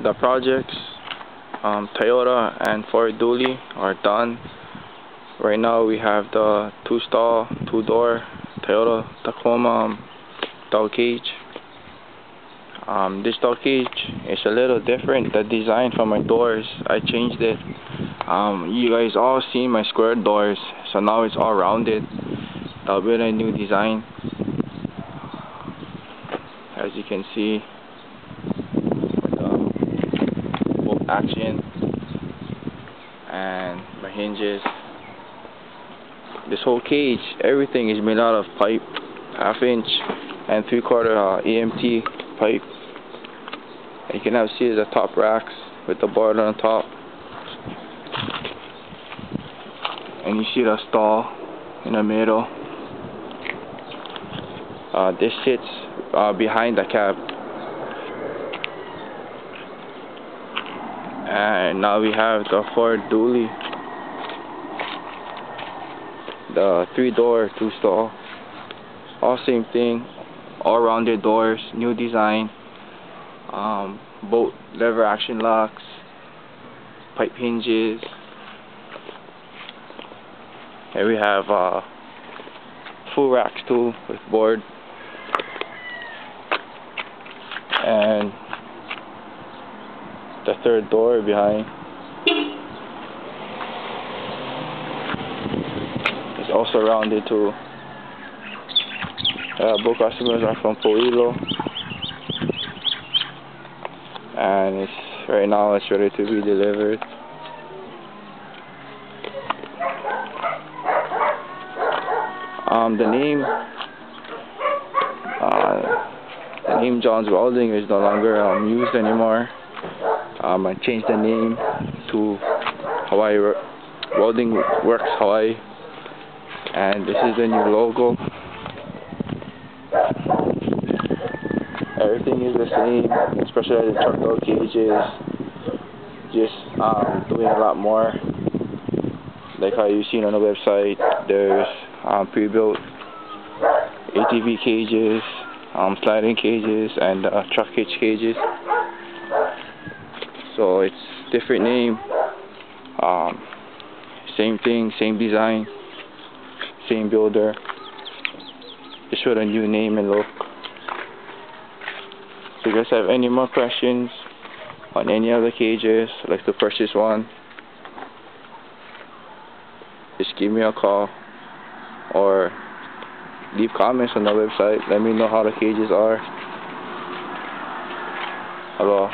The projects, Toyota and Ford Dually, are done. Right now we have the two-stall, two-door Toyota Tacoma dog cage. This dog cage is a little different. The design for my doors, I changed it. You guys all seen my square doors, so now it's all rounded. That'll be a new design. As you can see, both action and my hinges. This whole cage, everything is made out of pipe, 1/2 inch and 3/4 EMT pipe. And you can now see the top racks with the board on top. And you see the stall in the middle. This sits behind the cab. And now we have the Ford Dually, the 3-door, 2-stall. All same thing, all rounded doors, new design. Both lever action locks, pipe hinges. Here we have full racks too with board. And the 3rd door behind is also rounded too. Both customers are from Pueblo, and right now it's ready to be delivered. The name John's Welding is no longer used anymore. I changed the name to Welding Works Hawaii, and this is the new logo. Everything is the same, especially the truck door cages. Just doing a lot more, like how you've seen on the website. There's pre-built ATV cages, sliding cages, and truck hitch cages. So it's different name, same thing, same design, same builder, just with a new name and look. So if you guys have any more questions on any of the cages, like to purchase one, just give me a call or leave comments on the website. Let me know how the cages are. Hello.